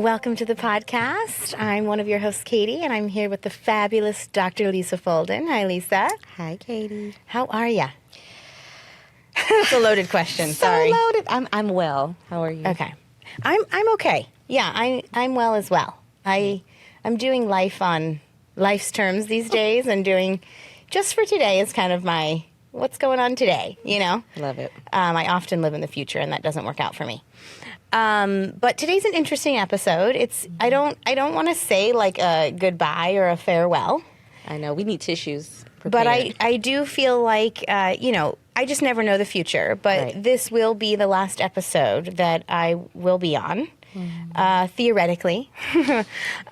Welcome to the podcast. I'm one of your hosts, Katie, and I'm here with the fabulous Dr. Lisa Folden. Hi, Lisa. Hi, Katie. How are ya? It's a loaded question. Sorry. So loaded. I'm well. How are you? Okay. I'm okay. Yeah, I'm well as well. I'm doing life on life's terms these days, and doing just for today is kind of my what's going on today. You know. Love it. I often live in the future, and that doesn't work out for me. But today's an interesting episode. I don't want to say like a goodbye or a farewell. I know. We need tissues prepared. But I do feel like, I just never know the future. But This will be the last episode that I will be on, theoretically.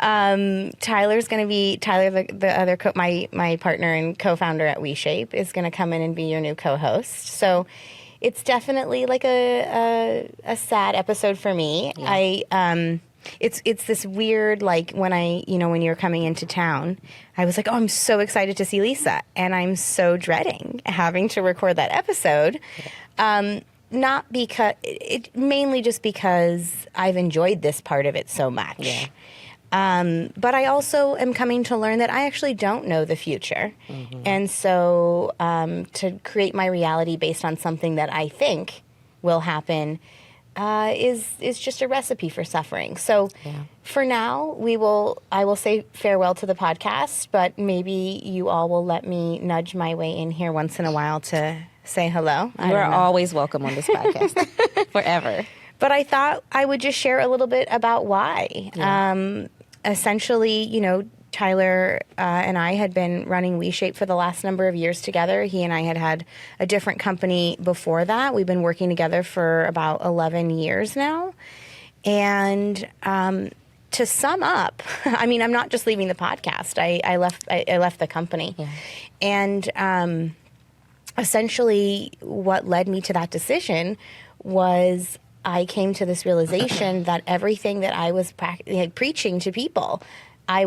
Tyler's going to be, the other, my partner and co-founder at WeShape, is going to come in and be your new co-host. So it's definitely like a sad episode for me. Yeah. It's this weird, like when you're coming into town, I was like, oh, I'm so excited to see Lisa, and I'm so dreading having to record that episode. Not because mainly just because I've enjoyed this part of it so much. Yeah. But I also am coming to learn that I actually don't know the future. Mm-hmm. And so to create my reality based on something that I think will happen is just a recipe for suffering. So for now, I will say farewell to the podcast, but maybe you all will let me nudge my way in here once in a while to say hello. You are always welcome on this podcast, forever. But I thought I would just share a little bit about why. Yeah. Essentially, Tyler and I had been running WeShape for the last number of years together. He and I had a different company before that. We've been working together for about 11 years now. And to sum up, I'm not just leaving the podcast. I left the company. Yeah. And essentially what led me to that decision was I came to this realization that everything that I was preaching to people, I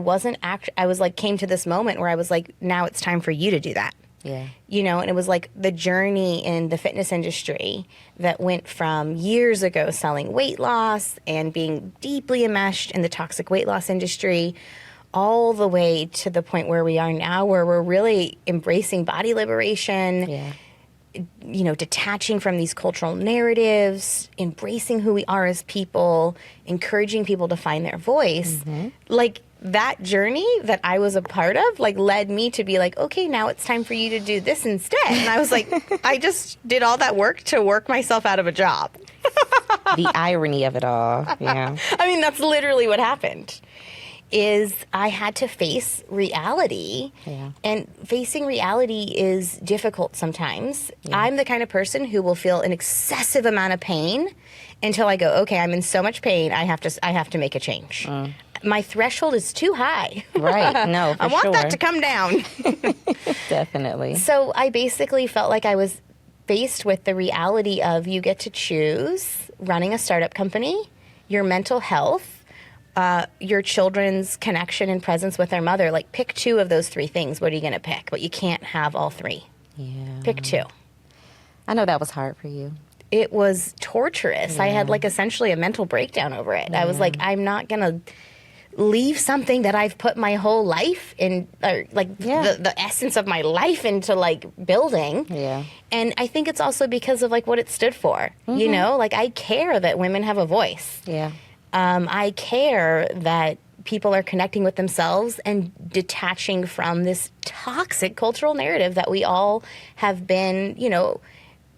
came to this moment where I was like, now it's time for you to do that. Yeah. And it was like the journey in the fitness industry that went from years ago selling weight loss and being deeply enmeshed in the toxic weight loss industry, all the way to the point where we are now, where we're really embracing body liberation. Yeah. Detaching from these cultural narratives, embracing who we are as people, encouraging people to find their voice. Mm-hmm. Like that journey that I was a part of, led me to be like, okay, now it's time for you to do this instead. And I was like, I just did all that work to work myself out of a job. The irony of it all. Yeah. That's literally what happened. Is I had to face reality. Yeah. And facing reality is difficult sometimes. Yeah. I'm the kind of person who will feel an excessive amount of pain until I go, okay, I'm in so much pain, I have to make a change. My threshold is too high. Right. No, for I want sure. that to come down. Definitely. So I basically felt like I was faced with the reality of you get to choose running a startup company, your mental health, your children's connection and presence with their mother. Pick two of those three things. What are you going to pick? But you can't have all three. Yeah. Pick two. I know that was hard for you. It was torturous. Yeah. I had essentially a mental breakdown over it. Yeah. I was like, I'm not going to leave something that I've put my whole life in, or the essence of my life into building. Yeah. And I think it's also because of what it stood for. Mm-hmm. I care that women have a voice. Yeah. I care that people are connecting with themselves and detaching from this toxic cultural narrative that we all have been,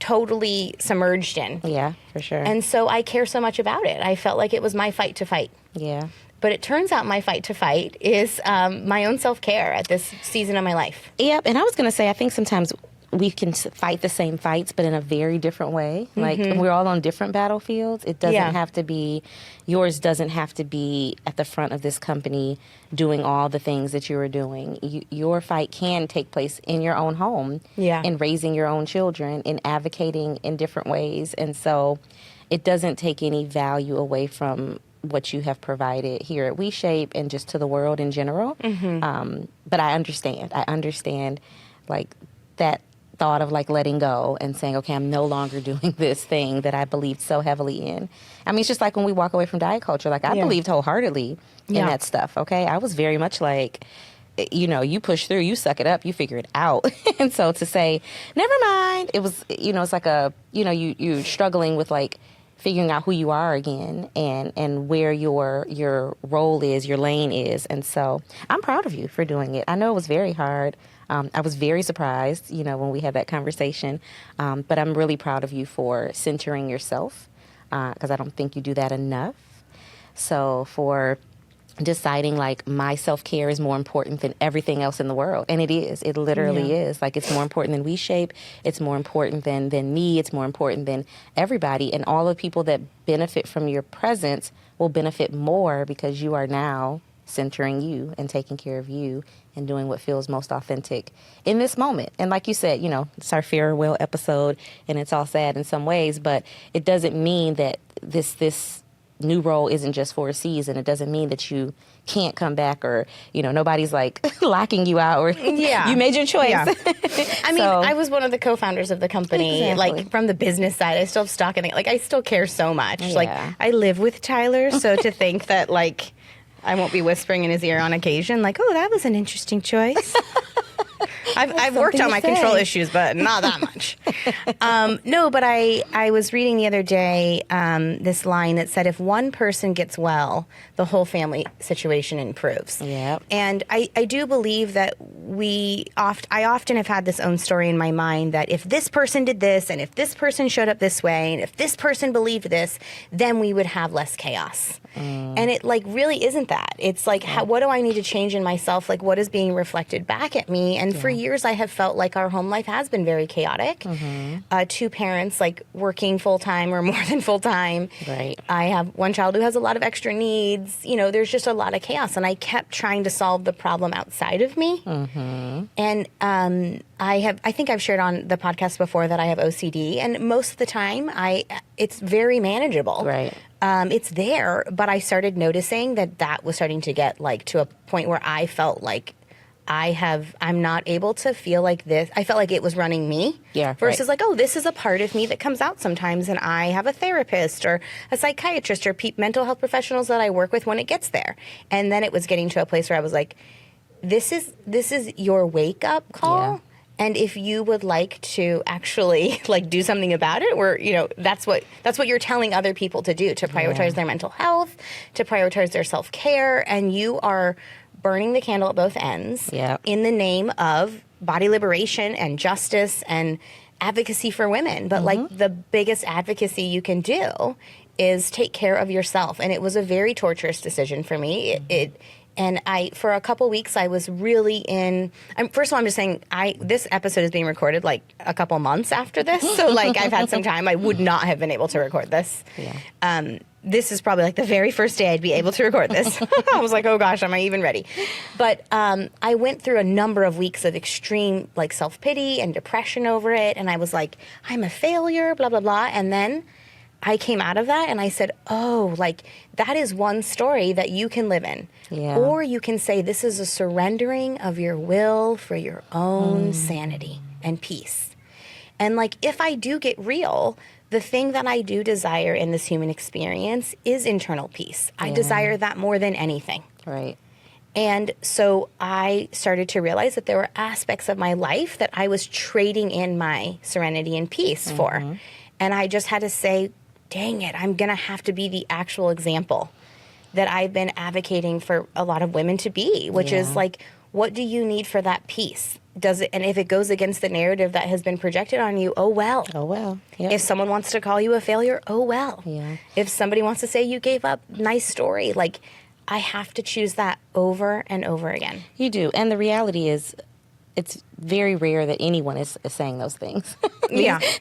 totally submerged in. Yeah, for sure. And so I care so much about it. I felt like it was my fight to fight. Yeah. But it turns out my fight to fight is my own self-care at this season of my life. Yep. And I was going to say, I think sometimes we can fight the same fights, but in a very different way. Mm-hmm. We're all on different battlefields. It doesn't have to be, yours doesn't have to be at the front of this company doing all the things that you are doing. Your fight can take place in your own home, in raising your own children, in advocating in different ways. And so it doesn't take any value away from what you have provided here at WeShape and just to the world in general. Mm-hmm. But I understand that thought of like letting go and saying, okay, I'm no longer doing this thing that I believed so heavily in. I mean, it's just like when we walk away from diet culture, like I believed wholeheartedly in that stuff. Okay. I was very much like, you know, you push through, you suck it up, you figure it out. And so to say, never mind, it was, you know, it's like you're struggling with like figuring out who you are again and where your role is, your lane is. And so I'm proud of you for doing it. I know it was very hard. I was very surprised, you know, when we had that conversation. But I'm really proud of you for centering yourself, because I don't think you do that enough. So for deciding like my self-care is more important than everything else in the world. And it is. It literally is. Like it's more important than WeShape. It's more important than me. It's more important than everybody. And all the people that benefit from your presence will benefit more because you are now centering you and taking care of you and doing what feels most authentic in this moment. And like you said, you know, it's our farewell episode and it's all sad in some ways, but it doesn't mean that this new role isn't just for a season. It doesn't mean that you can't come back or, you know, nobody's like locking you out or you made your choice. Yeah. I mean, I was one of the co-founders of the company, like from the business side. I still have stock in it. Like I still care so much. Yeah. Like I live with Tyler. So to think that like I won't be whispering in his ear on occasion, like, oh, that was an interesting choice. I've worked on my control issues, but not that much. No, but I was reading the other day this line that said, if one person gets well, the whole family situation improves. Yeah. And I do believe that I often have had this own story in my mind that if this person did this, and if this person showed up this way, and if this person believed this, then we would have less chaos. And it like really isn't that. It's like, what do I need to change in myself? Like what is being reflected back at me? And for years I have felt like our home life has been very chaotic. Two parents like working full time or more than full time. Right. I have one child who has a lot of extra needs. You know, there's just a lot of chaos. And I kept trying to solve the problem outside of me. And I think I've shared on the podcast before that I have OCD. And most of the time it's very manageable. Right. It's there, but I started noticing that was starting to get like to a point where I felt like I'm not able to feel like this. I felt like it was running me. Yeah. Versus like, oh, this is a part of me that comes out sometimes, and I have a therapist or a psychiatrist or mental health professionals that I work with when it gets there. And then it was getting to a place where I was like, this is your wake up call. Yeah. And if you would like to actually like do something about it, or you know, that's what you're telling other people to do, to prioritize their mental health, to prioritize their self-care, and you are burning the candle at both ends in the name of body liberation and justice and advocacy for women. But like the biggest advocacy you can do is take care of yourself. And it was a very torturous decision for me. And for a couple weeks, I was really in. First of all, I'm just saying, this episode is being recorded like a couple months after this, so like I've had some time. I would not have been able to record this. Yeah. This is probably like the very first day I'd be able to record this. I was like, oh gosh, am I even ready? But I went through a number of weeks of extreme like self-pity and depression over it, and I was like, I'm a failure, blah blah blah, and then I came out of that and I said, oh, like that is one story that you can live in. Yeah. Or you can say this is a surrendering of your will for your own sanity and peace. And like if I do get real, the thing that I do desire in this human experience is internal peace. I desire that more than anything. Right. And so I started to realize that there were aspects of my life that I was trading in my serenity and peace for. And I just had to say, dang it, I'm going to have to be the actual example that I've been advocating for a lot of women to be, which is like, what do you need for that peace? Does it, and if it goes against the narrative that has been projected on you, oh well. Oh well. Yep. If someone wants to call you a failure, oh well. Yeah. If somebody wants to say you gave up, nice story. Like, I have to choose that over and over again. You do. And the reality is, it's very rare that anyone is saying those things.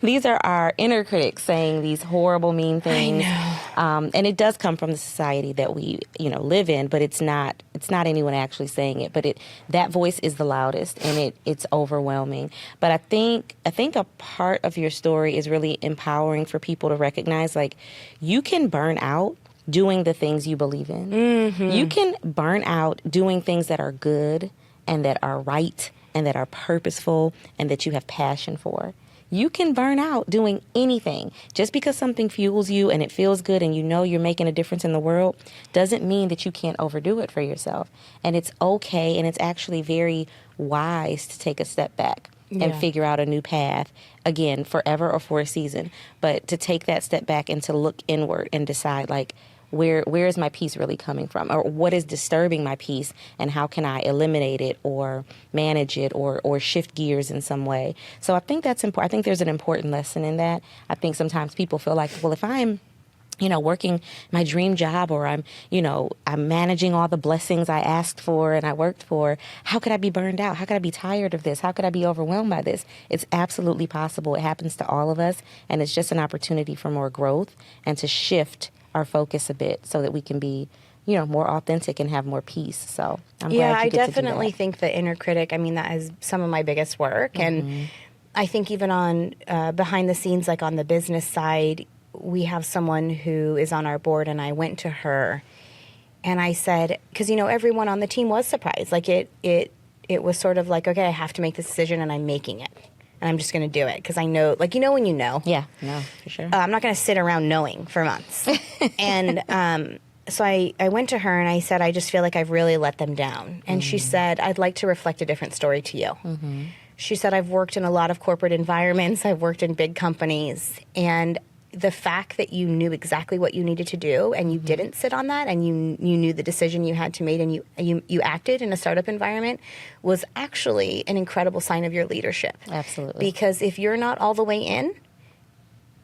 These are our inner critics saying these horrible, mean things. I know. And it does come from the society that we, live in, but it's not anyone actually saying it. But that voice is the loudest, and it's overwhelming. But I think a part of your story is really empowering for people to recognize, like, you can burn out doing the things you believe in. You can burn out doing things that are good and that are right and that are purposeful and that you have passion for. You can burn out doing anything. Just because something fuels you and it feels good and you know you're making a difference in the world doesn't mean that you can't overdo it for yourself. And it's okay, and it's actually very wise to take a step back and figure out a new path, again, forever or for a season. But to take that step back and to look inward and decide, like, where is my peace really coming from? Or what is disturbing my peace, and how can I eliminate it or manage it or shift gears in some way? So I think that's important. I think there's an important lesson in that. I think sometimes people feel like, well, if I'm working my dream job, or I'm managing all the blessings I asked for and I worked for, how could I be burned out? How could I be tired of this? How could I be overwhelmed by this? It's absolutely possible. It happens to all of us, and it's just an opportunity for more growth and to shift our focus a bit so that we can be, more authentic and have more peace. So I'm glad you get I definitely think the inner critic, that is some of my biggest work. And I think even on behind the scenes, like on the business side, we have someone who is on our board, and I went to her and I said, because, everyone on the team was surprised. Like it was sort of like, okay, I have to make this decision and I'm making it. And I'm just going to do it because I know, like, when you know. Yeah, no, for sure. I'm not going to sit around knowing for months. And so I went to her and I said, I just feel like I've really let them down. And she said, I'd like to reflect a different story to you. She said, I've worked in a lot of corporate environments. I've worked in big companies. And the fact that you knew exactly what you needed to do and you didn't sit on that, and you knew the decision you had to make, and you acted in a startup environment, was actually an incredible sign of your leadership. Absolutely. Because if you're not all the way in,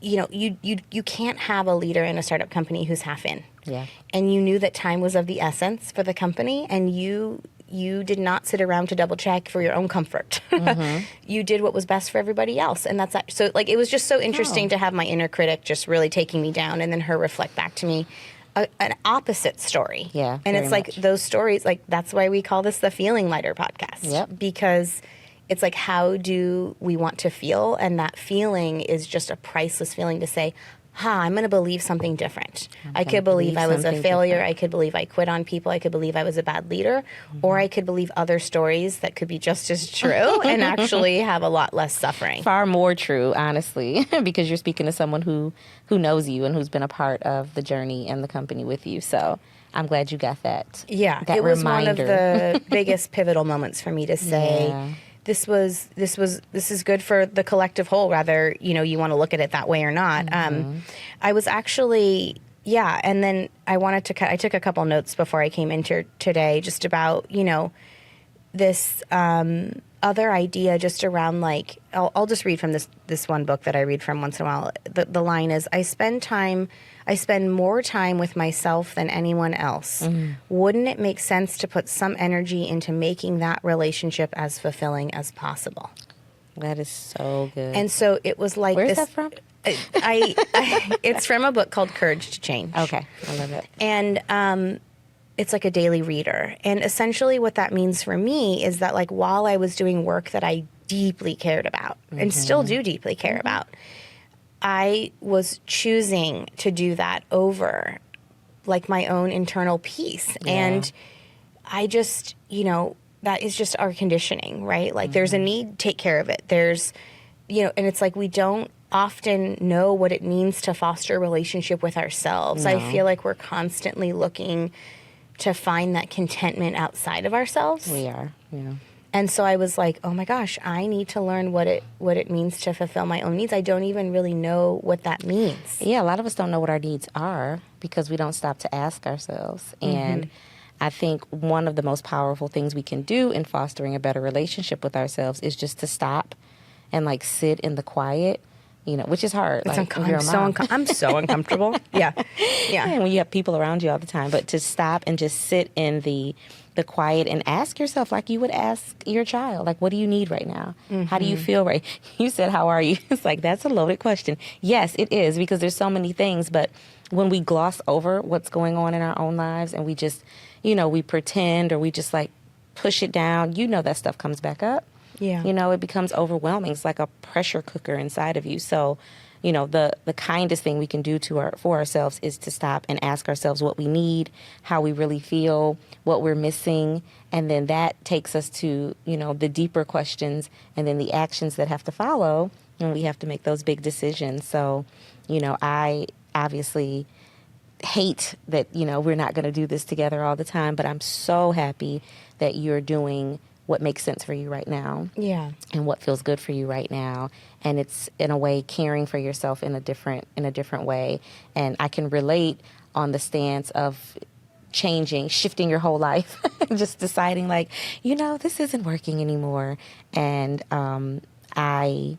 you can't have a leader in a startup company who's half in. Yeah. And you knew that time was of the essence for the company, and you did not sit around to double check for your own comfort. You did what was best for everybody else. And that's so, like, it was just so interesting to have my inner critic just really taking me down, and then her reflect back to me an opposite story. Yeah. And it's like those stories, like, that's why we call this the Feeling Lighter podcast. Yep. Because it's like, how do we want to feel? And that feeling is just a priceless feeling to say, I'm going to believe something different. I could believe I was a failure. Different. I could believe I quit on people. I could believe I was a bad leader. Or I could believe other stories that could be just as true and actually have a lot less suffering. Far more true, honestly, because you're speaking to someone who knows you and who's been a part of the journey and the company with you. So I'm glad you got that. Yeah, that it was reminder. One of the biggest pivotal moments for me to say, this is good for the collective whole, whether you want to look at it that way or not. I was actually, and then I took a couple notes before I came in here today, just about this other idea just around, like, I'll just read from this one book that I read from once in a while. The line is, I spend more time with myself than anyone else. Wouldn't it make sense to put some energy into making that relationship as fulfilling as possible? That is so good. And so it was like, where's that from? It's from a book called Courage to Change. Okay, I love it. And it's like a daily reader. And essentially what that means for me is that, like, while I was doing work that I deeply cared about and still do deeply care about, I was choosing to do that over, like, my own internal peace. Yeah. And I just, that is just our conditioning, right? Like, there's a need, take care of it. There's, and it's like, we don't often know what it means to foster a relationship with ourselves. No. I feel like we're constantly looking to find that contentment outside of ourselves. We are, yeah. And so I was like, oh my gosh, I need to learn what it means to fulfill my own needs. I don't even really know what that means. Yeah, a lot of us don't know what our needs are because we don't stop to ask ourselves. And I think one of the most powerful things we can do in fostering a better relationship with ourselves is just to stop and, like, sit in the quiet, which is hard. It's like, I'm so uncomfortable. Yeah. And when you have people around you all the time, but to stop and just sit in the quiet and ask yourself, like you would ask your child, like, what do you need right now? How do you feel right? You said, how are you? It's like, that's a loaded question. Yes, it is, because there's so many things, but when we gloss over what's going on in our own lives and we just, we pretend, or we just, like, push it down, that stuff comes back up. Yeah. It becomes overwhelming. It's like a pressure cooker inside of you. So the kindest thing we can do for ourselves is to stop and ask ourselves what we need, how we really feel, what we're missing, and then that takes us to, the deeper questions and then the actions that have to follow, and we have to make those big decisions. So, I obviously hate that, we're not going to do this together all the time, but I'm so happy that you're doing what makes sense for you right now. Yeah. And what feels good for you right now. And it's, in a way, caring for yourself in a different way. And I can relate on the stance of shifting your whole life, just deciding this isn't working anymore. And I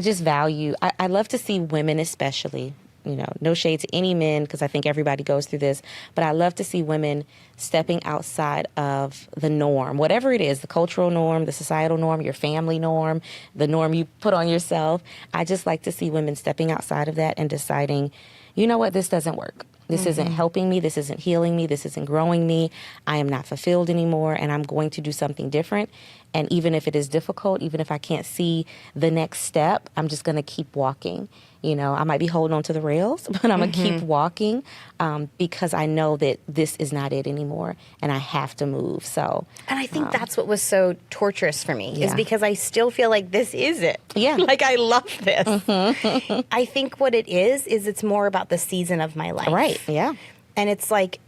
just value, I love to see women especially, no shade to any men, because I think everybody goes through this, but I love to see women stepping outside of the norm, whatever it is, the cultural norm, the societal norm, your family norm, the norm you put on yourself. I just like to see women stepping outside of that and deciding, you know what, this doesn't work. This isn't helping me. This isn't healing me. This isn't growing me. I am not fulfilled anymore, and I'm going to do something different. And even if it is difficult, even if I can't see the next step, I'm just going to keep walking. I might be holding on to the rails, but I'm going to keep walking because I know that this is not it anymore, and I have to move. So, and I think that's what was so torturous for me, is because I still feel like this is it. Yeah. I love this. I think what it is it's more about the season of my life. Right, yeah. And it's like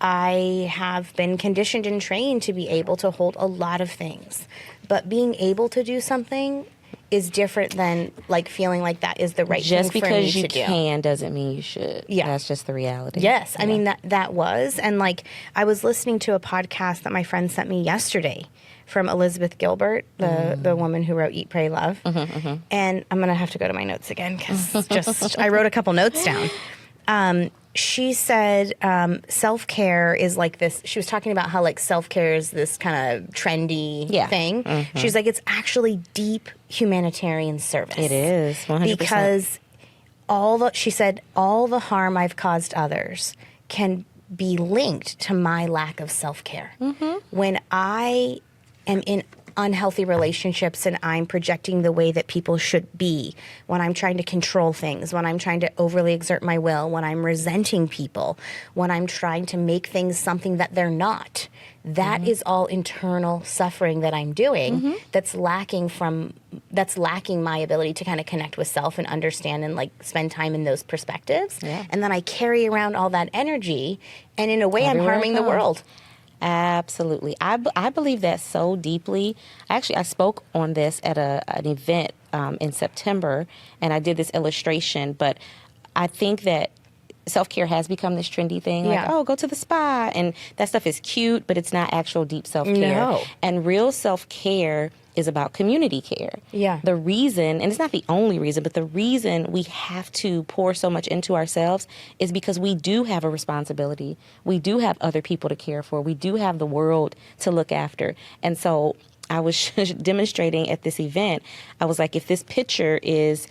I have been conditioned and trained to be able to hold a lot of things. But being able to do something is different than feeling like that is the right thing for me to do. Just because you can doesn't mean you should. Yeah. That's just the reality. Yes. Yeah. I mean, that was. And I was listening to a podcast that my friend sent me yesterday from Elizabeth Gilbert, the woman who wrote Eat, Pray, Love. And I'm going to have to go to my notes again because I wrote a couple notes down. She said self-care is like this. She was talking about how self-care is this kind of trendy thing. She's like, it's actually deep humanitarian service. It is, 100%. Because she said, all the harm I've caused others can be linked to my lack of self-care. When I am in unhealthy relationships and I'm projecting the way that people should be, when I'm trying to control things, when I'm trying to overly exert my will, when I'm resenting people, when I'm trying to make things something that they're not, that is all internal suffering that I'm doing that's lacking my ability to kind of connect with self and understand and spend time in those perspectives. Yeah. And then I carry around all that energy, and in a way I'm harming the world. Absolutely. I believe that so deeply. Actually, I spoke on this at an event in September, and I did this illustration, but I think that self-care has become this trendy thing. Go to the spa, and that stuff is cute, but it's not actual deep self-care. No. And real self-care is about community care. Yeah. The reason, and it's not the only reason, but the reason we have to pour so much into ourselves is because we do have a responsibility. We do have other people to care for. We do have the world to look after. And so I was demonstrating at this event. I was like, if this pitcher is,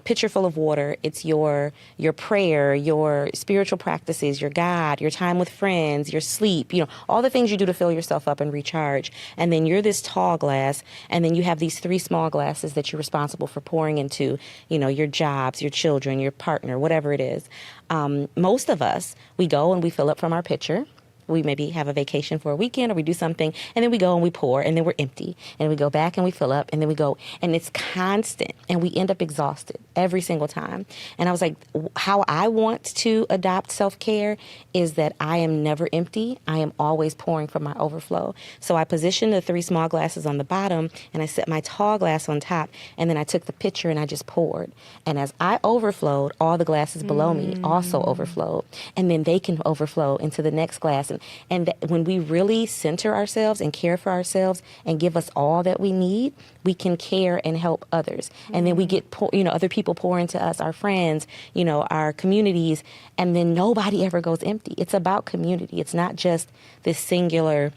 pitcher full of water, it's your prayer, your spiritual practices, your God, your time with friends, your sleep, all the things you do to fill yourself up and recharge. And then you're this tall glass, and then you have these 3 small glasses that you're responsible for pouring into, your jobs, your children, your partner, whatever it is. Most of us, we go and we fill up from our pitcher. We maybe have a vacation for a weekend, or we do something, and then we go and we pour, and then we're empty. And we go back and we fill up, and then we go. And it's constant, and we end up exhausted every single time. And I was like, how I want to adopt self-care is that I am never empty. I am always pouring from my overflow. So I positioned the 3 small glasses on the bottom, and I set my tall glass on top, and then I took the pitcher and I just poured. And as I overflowed, all the glasses below me also overflowed. And then they can overflow into the next glass. And when we really center ourselves and care for ourselves and give us all that we need, we can care and help others. And then we get, other people pour into us, our friends, our communities, and then nobody ever goes empty. It's about community. It's not just this singular,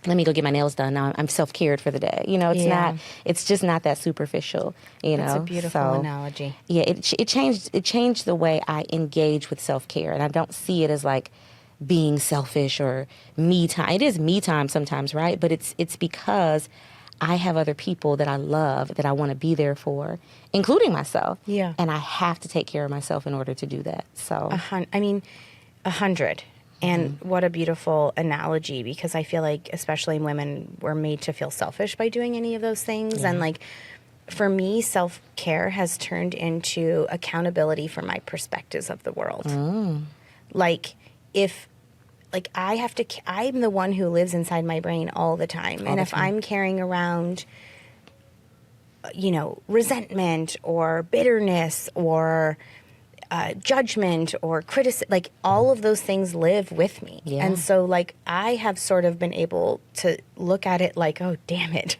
let me go get my nails done. Now I'm self-cared for the day. It's just not that superficial, That's a beautiful analogy. Yeah, it changed the way I engage with self-care. And I don't see it as being selfish or me time. It is me time sometimes, right? But it's because I have other people that I love that I want to be there for, including myself. Yeah. And I have to take care of myself in order to do that. So 100. And what a beautiful analogy, because I feel like, especially women, we're made to feel selfish by doing any of those things. And like, for me, self-care has turned into accountability for my perspectives of the world. Like, I'm the one who lives inside my brain all the time. And if I'm carrying around, resentment or bitterness or judgment or criticism, like, all of those things live with me. Yeah. And so, like, I have sort of been able to look at it like, oh, damn it.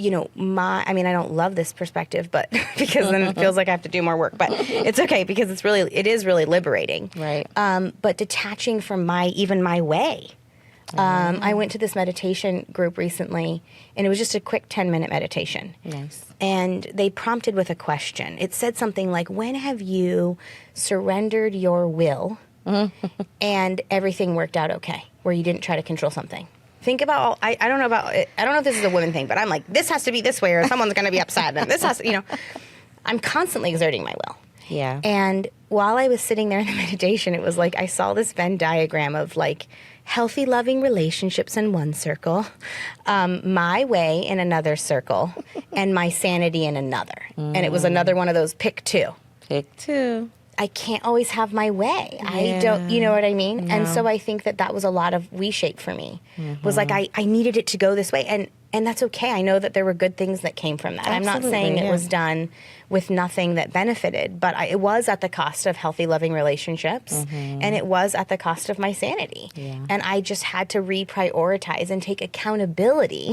I don't love this perspective, but because then it feels like I have to do more work, but it's okay because it is really liberating. Right. But detaching from my way. I went to this meditation group recently, and it was just a quick 10-minute meditation. Nice. And they prompted with a question. It said something like, when have you surrendered your will and everything worked out okay, where you didn't try to control something? Think about, I don't know about it. I don't know if this is a women thing, but I'm like, this has to be this way or someone's going to be upset. And this has to, I'm constantly exerting my will. Yeah. And while I was sitting there in the meditation, it was like I saw this Venn diagram of like healthy, loving relationships in one circle, my way in another circle, and my sanity in another. And it was another one of those pick two. Pick two. I can't always have my way. Yeah. I don't, you know what I mean? No. And so I think that was a lot of reshape for me. Was like I needed it to go this way. And that's okay. I know that there were good things that came from that. Absolutely, I'm not saying it was done with nothing that benefited, but it was at the cost of healthy, loving relationships, and it was at the cost of my sanity. Yeah. And I just had to reprioritize and take accountability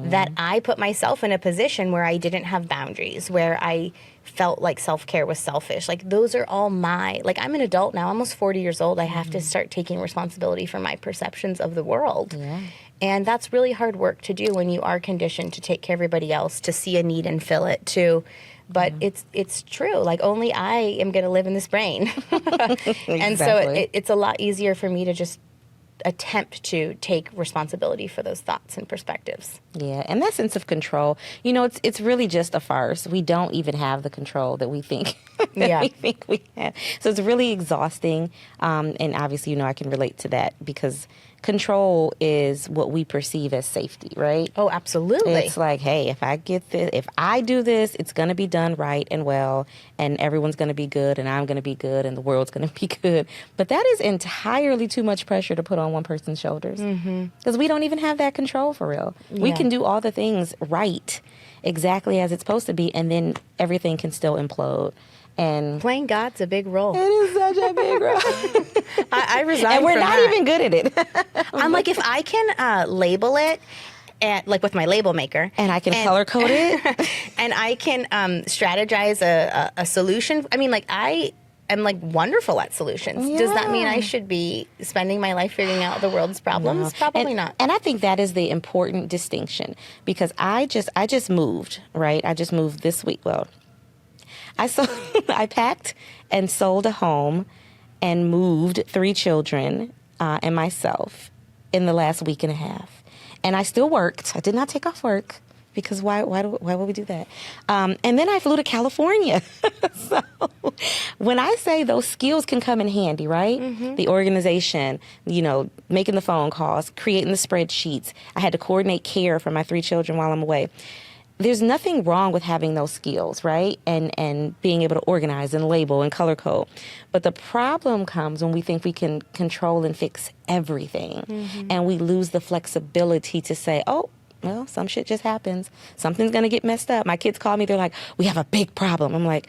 that I put myself in a position where I didn't have boundaries, where I felt like self-care was selfish. Like, those are all like, I'm an adult now, almost 40 years old. I have to start taking responsibility for my perceptions of the world. Yeah. And that's really hard work to do when you are conditioned to take care of everybody else, to see a need and fill it too. But it's true. Like, only I am going to live in this brain. And so it's a lot easier for me to just attempt to take responsibility for those thoughts and perspectives. Yeah, and that sense of control, it's really just a farce. We don't even have the control that we think we think we have. So it's really exhausting, and obviously, I can relate to that because control is what we perceive as safety, right? Oh, absolutely. It's like, hey, if I do this, it's going to be done right and well, and everyone's going to be good, and I'm going to be good, and the world's going to be good. But that is entirely too much pressure to put on one person's shoulders, because we don't even have that control for real. Yeah. We can do all the things right, exactly as it's supposed to be, and then everything can still implode. And playing God's a big role. It is such a big role. I resign and we're from not that. even good at it. I'm like, if I can label it, with my label maker, and I can color code it, and I can strategize a solution. I mean, like, I am like wonderful at solutions. Yeah. Does that mean I should be spending my life figuring out the world's problems? No. Probably not. And I think that is the important distinction, because I just moved, right? I just moved this week. Well, I packed and sold a home and moved 3 children and myself in the last week and a half. And I still worked. I did not take off work, because why would we do that? And then I flew to California. So when I say those skills can come in handy, right? The organization, making the phone calls, creating the spreadsheets. I had to coordinate care for my 3 children while I'm away. There's nothing wrong with having those skills, right? And being able to organize and label and color code. But the problem comes when we think we can control and fix everything. And we lose the flexibility to say, oh, well, some shit just happens. Something's going to get messed up. My kids call me. They're like, we have a big problem. I'm like,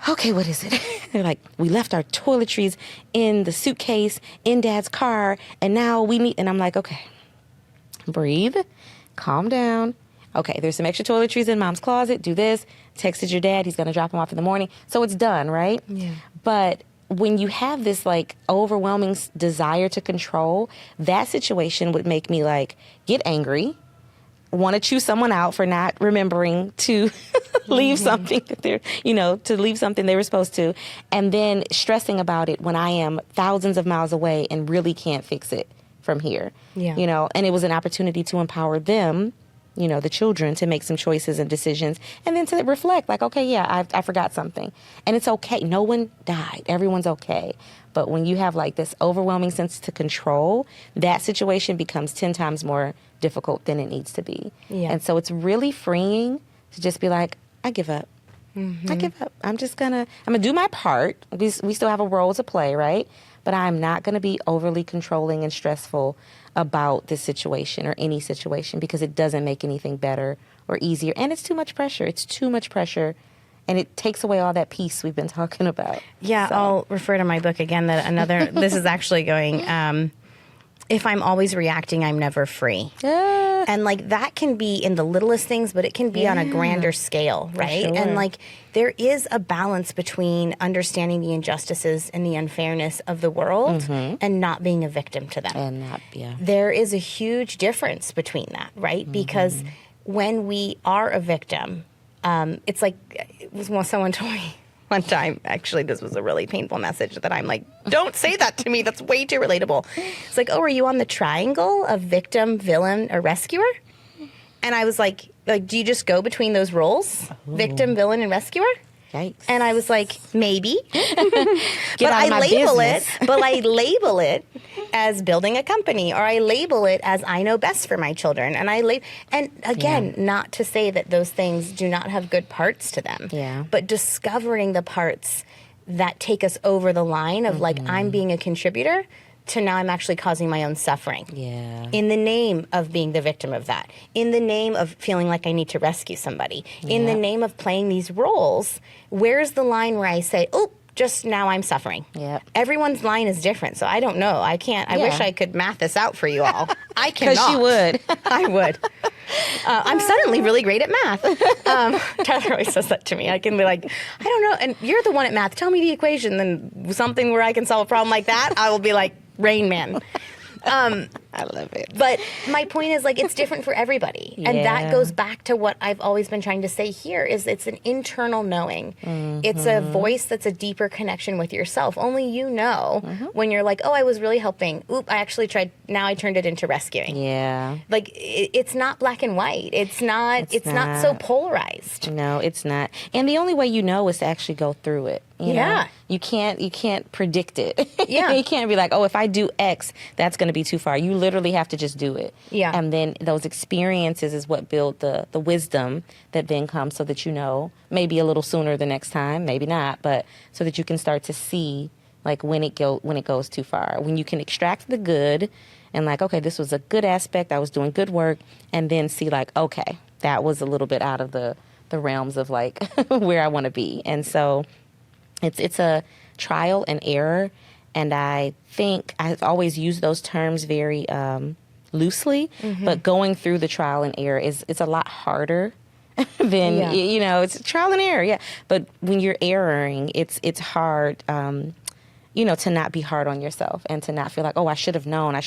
okay, what is it? They're like, we left our toiletries in the suitcase in Dad's car, and now we need... And I'm like, okay, breathe, calm down. Okay, there's some extra toiletries in Mom's closet. Do this. Texted your dad. He's going to drop them off in the morning. So it's done, right? Yeah. But when you have this, like, overwhelming desire to control, that situation would make me, like, get angry, want to chew someone out for not remembering to leave something that they're, to leave something they were supposed to, and then stressing about it when I am thousands of miles away and really can't fix it from here. Yeah. And it was an opportunity to empower them, the children to make some choices and decisions, and then to reflect like, okay, yeah, I forgot something. And it's okay. No one died. Everyone's okay. But when you have like this overwhelming sense to control, that situation becomes 10 times more difficult than it needs to be. Yeah. And so it's really freeing to just be like, I give up. I give up. I'm going to do my part. We still have a role to play, right? But I'm not going to be overly controlling and stressful about this situation or any situation, because it doesn't make anything better or easier. And it's too much pressure. It's too much pressure. And it takes away all that peace we've been talking about. Yeah, so. I'll refer to my book again, that this is actually going, if I'm always reacting, I'm never free. And like that can be in the littlest things, but it can be on a grander scale, right? Sure. And like there is a balance between understanding the injustices and the unfairness of the world and not being a victim to them. And not, There is a huge difference between that, right? Because when we are a victim, it's like someone told me one time, actually, this was a really painful message that I'm like, don't say that to me. That's way too relatable. It's like, oh, are you on the triangle of victim, villain, or rescuer? And I was like, do you just go between those roles? Victim, villain, and rescuer? Yikes. And I was like, maybe. But I label it as building a company, or I label it as I know best for my children. And and again, not to say that those things do not have good parts to them. Yeah. But discovering the parts that take us over the line of like, I'm being a contributor to now I'm actually causing my own suffering. Yeah. In the name of being the victim of that. In the name of feeling like I need to rescue somebody. In the name of playing these roles, where's the line where I say, oh, just now I'm suffering? Yep. Everyone's line is different, so I don't know. I can't. I wish I could math this out for you all. I cannot. Because you would. I would. I'm suddenly really great at math. Tyler always says that to me. I can be like, I don't know. And you're the one at math. Tell me the equation. Then something where I can solve a problem like that, I will be like, Rain Man. I love it. But my point is, like, it's different for everybody. And that goes back to what I've always been trying to say here, is it's an internal knowing. It's a voice that's a deeper connection with yourself. Only you know when you're like, oh, I was really helping. Oop, I actually tried. Now I turned it into rescuing. Yeah. Like, it's not black and white. It's not so polarized. No, it's not. And the only way you know is to actually go through it. You know? You can't predict it. Yeah. You can't be like, oh, if I do X, that's going to be too far. You literally have to just do it. Yeah. And then those experiences is what build the wisdom that then comes, so that you know, maybe a little sooner the next time, maybe not, but so that you can start to see like when it goes too far. When you can extract the good and like, okay, this was a good aspect, I was doing good work, and then see like, okay, that was a little bit out of the realms of like where I want to be. And so it's a trial and error, and I think I've always used those terms very loosely, but going through the trial and error it's a lot harder than it's trial and error, But when you're erroring, it's hard, to not be hard on yourself and to not feel like, oh, I should have known, I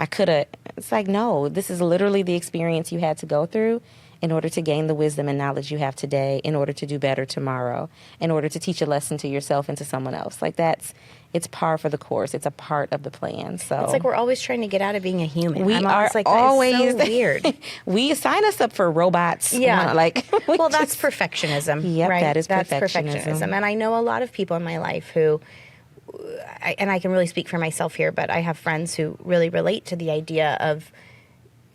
could have. It's like, no, this is literally the experience you had to go through in order to gain the wisdom and knowledge you have today, in order to do better tomorrow, in order to teach a lesson to yourself and to someone else. Like it's par for the course. It's a part of the plan. So it's like we're always trying to get out of being a human. We are like, always so weird. We sign us up for robots. Yeah. Well, that's perfectionism. Yep, right? That's perfectionism. And I know a lot of people in my life who, and I can really speak for myself here, but I have friends who really relate to the idea of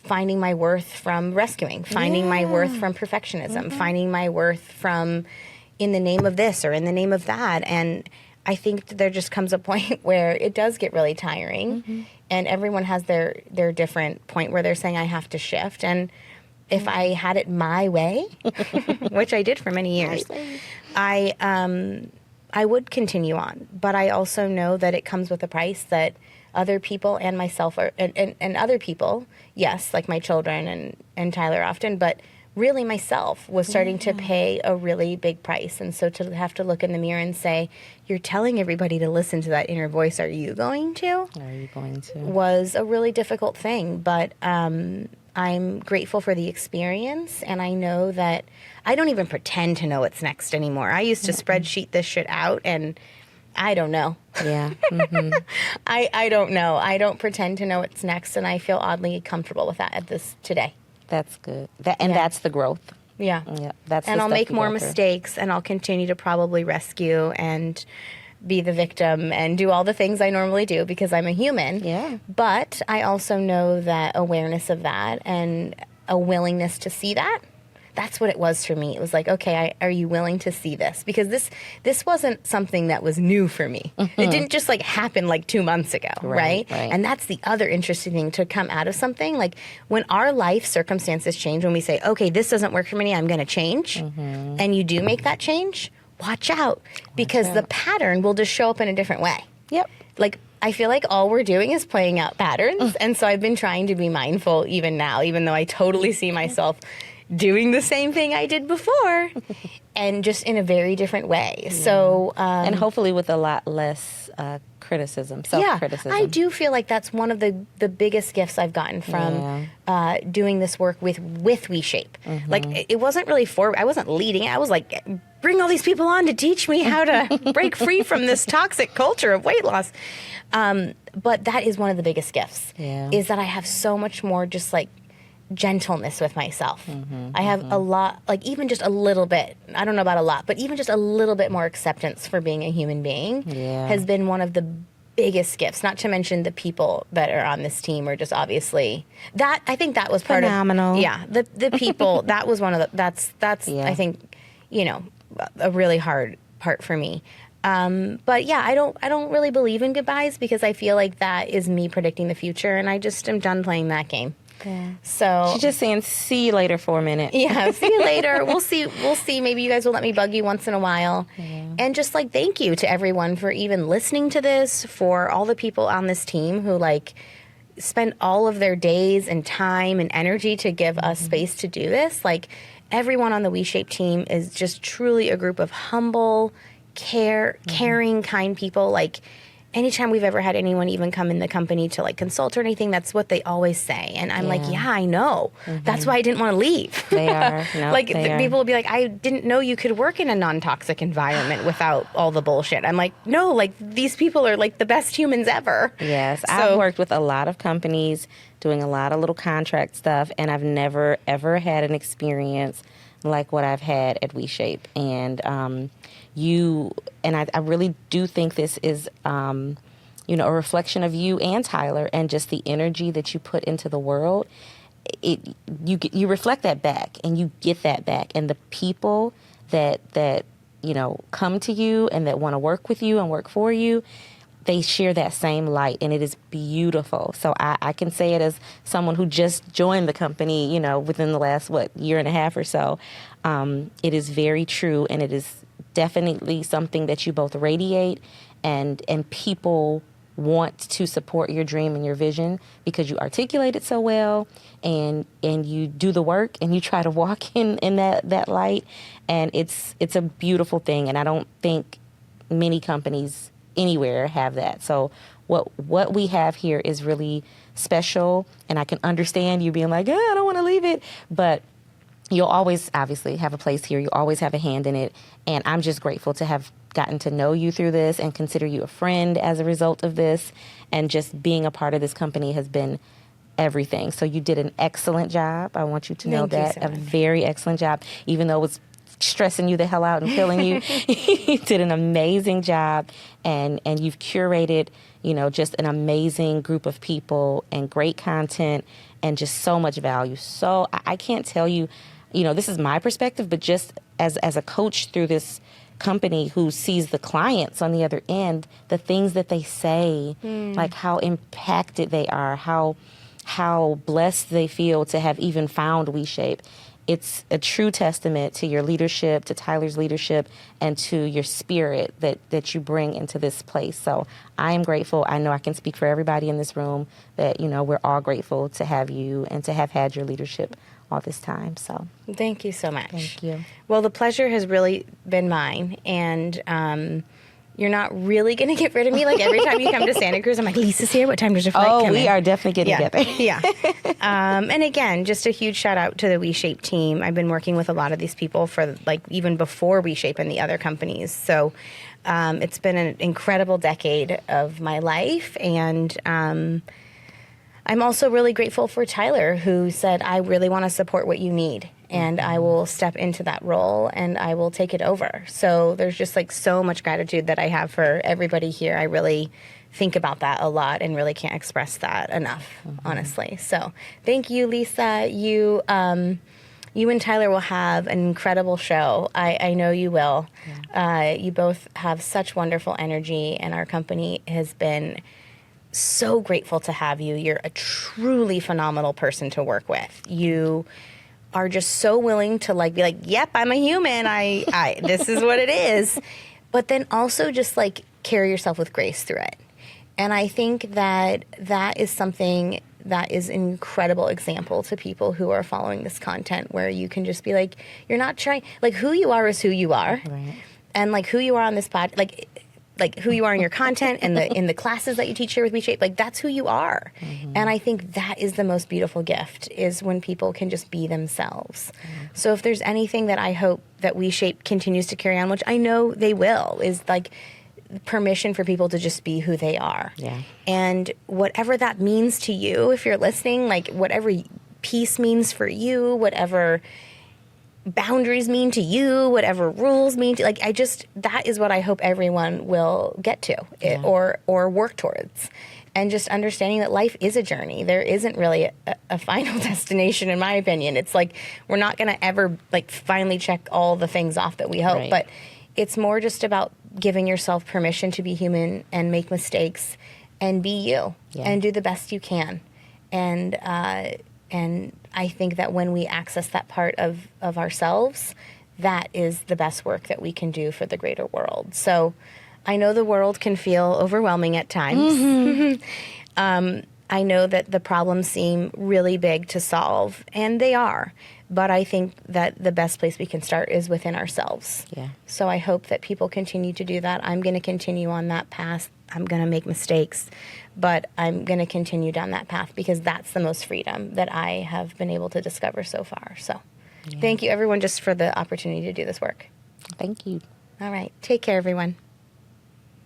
finding my worth from rescuing, finding my worth from perfectionism, finding my worth from in the name of this or in the name of that. And I think there just comes a point where it does get really tiring, and everyone has their different point where they're saying, I have to shift. And if I had it my way, which I did for many years, I would continue on. But I also know that it comes with a price that other people and myself are, and other people, yes, like my children and Tyler often, but really myself was starting to pay a really big price. And so to have to look in the mirror and say, you're telling everybody to listen to that inner voice, are you going to? Are you going to? Was a really difficult thing. But I'm grateful for the experience, and I know that I don't even pretend to know what's next anymore. I used to spreadsheet this shit out, and I don't know. Yeah. I don't know. I don't pretend to know what's next, and I feel oddly comfortable with that today. That's good. That's the growth. Yeah. That's and the I'll stuff make you more go through. mistakes, and I'll continue to probably rescue and be the victim and do all the things I normally do because I'm a human. Yeah. But I also know that awareness of that and a willingness to see that, that's what it was for me. It was like, okay, are you willing to see this? Because this wasn't something that was new for me. It didn't just like happen like 2 months ago, right? And that's the other interesting thing to come out of something. Like when our life circumstances change, when we say, okay, this doesn't work for me, I'm going to change, and you do make that change, watch out, because the pattern will just show up in a different way. Yep. Like, I feel like all we're doing is playing out patterns. And so I've been trying to be mindful even now, even though I totally see myself doing the same thing I did before and just in a very different way. Yeah. So, and hopefully with a lot less criticism, self-criticism. I do feel like that's one of the biggest gifts I've gotten from doing this work with WeShape. Like, it wasn't really I wasn't leading it. I was like, bring all these people on to teach me how to break free from this toxic culture of weight loss. But that is one of the biggest gifts, is that I have so much more just like gentleness with myself. I have a lot, like even just a little bit, I don't know about a lot, but even just a little bit more acceptance for being a human being has been one of the biggest gifts, not to mention the people that are on this team are just obviously, that, I think that was part phenomenal. The people, that was one of the, that's I think, you know, a really hard part for me. But yeah, I don't really believe in goodbyes because I feel like that is me predicting the future, and I just am done playing that game. Yeah. So she's just saying, see you later for a minute. Yeah, see you later. We'll see. Maybe you guys will let me bug you once in a while. And just like, thank you to everyone for even listening to this, for all the people on this team who like spend all of their days and time and energy to give us space to do this. Like, everyone on the WeShape team is just truly a group of humble, caring, kind people. Like, anytime we've ever had anyone even come in the company to like consult or anything, that's what they always say. And I'm like, yeah, I know. That's why I didn't want to leave. They are. No, like, they are. People will be like, I didn't know you could work in a non-toxic environment without all the bullshit. I'm like, no, like, these people are like the best humans ever. Yes. So, I've worked with a lot of companies doing a lot of little contract stuff, and I've never, ever had an experience like what I've had at WeShape. And I really do think this is, a reflection of you and Tyler, and just the energy that you put into the world. You reflect that back, and you get that back. And the people that come to you and that want to work with you and work for you, they share that same light, and it is beautiful. So I can say it as someone who just joined the company, within the last, year and a half or so. It is very true, and it is definitely something that you both radiate, and people want to support your dream and your vision because you articulate it so well, and you do the work, and you try to walk in that light, and it's a beautiful thing. And I don't think many companies anywhere have that. So what we have here is really special, and I can understand you being like, I don't want to leave it, but you'll always obviously have a place here. You always have a hand in it. And I'm just grateful to have gotten to know you through this and consider you a friend as a result of this. And just being a part of this company has been everything. So you did an excellent job. I want you to know that. A very excellent job. Even though it was stressing you the hell out and killing you, you did an amazing job. And you've curated, just an amazing group of people and great content and just so much value. So I can't tell you, this is my perspective, but just as a coach through this company who sees the clients on the other end, the things that they say, like how impacted they are, how blessed they feel to have even found WeShape. It's a true testament to your leadership, to Tyler's leadership, and to your spirit that you bring into this place. So I am grateful. I know I can speak for everybody in this room that, we're all grateful to have you and to have had your leadership all this time. So thank you so much. Thank you. Well, the pleasure has really been mine, and you're not really going to get rid of me. Like, every time you come to Santa Cruz, I'm like, Lisa's here. What time does your flight come in? We are definitely getting together. Yeah. And again, just a huge shout out to the WeShape team. I've been working with a lot of these people for even before WeShape and the other companies. So it's been an incredible decade of my life, and I'm also really grateful for Tyler, who said, I really want to support what you need, and I will step into that role and I will take it over. So there's just like so much gratitude that I have for everybody here. I really think about that a lot and really can't express that enough, honestly. So thank you, Lisa. You and Tyler will have an incredible show. I know you will. Yeah. You both have such wonderful energy, and our company has been so grateful to have you. You're a truly phenomenal person to work with. You are just so willing to like be like, yep, I'm a human. I this is what it is. But then also just like carry yourself with grace through it. And I think that that is something that is an incredible example to people who are following this content, where you can just be like, you're not trying, like who you are is who you are. Right. And like who you are on this pod, like who you are in your content and in the classes that you teach here with WeShape, like that's who you are. Mm-hmm. And I think that is the most beautiful gift, is when people can just be themselves. Mm-hmm. So if there's anything that I hope that WeShape continues to carry on, which I know they will, is like permission for people to just be who they are. Yeah. And whatever that means to you, if you're listening, like whatever peace means for you, whatever boundaries mean to you, whatever rules mean to, like, that is what I hope everyone will get to, or work towards. And just understanding that life is a journey. There isn't really a final destination, in my opinion. It's like, we're not going to ever like finally check all the things off that we hope, right. But it's more just about giving yourself permission to be human and make mistakes and be you and do the best you can. And I think that when we access that part of ourselves, that is the best work that we can do for the greater world. So I know the world can feel overwhelming at times. Mm-hmm. I know that the problems seem really big to solve, and they are. But I think that the best place we can start is within ourselves. Yeah. So I hope that people continue to do that. I'm going to continue on that path. I'm going to make mistakes, but I'm going to continue down that path, because that's the most freedom that I have been able to discover so far. So thank you, everyone, just for the opportunity to do this work. Thank you. All right. Take care, everyone.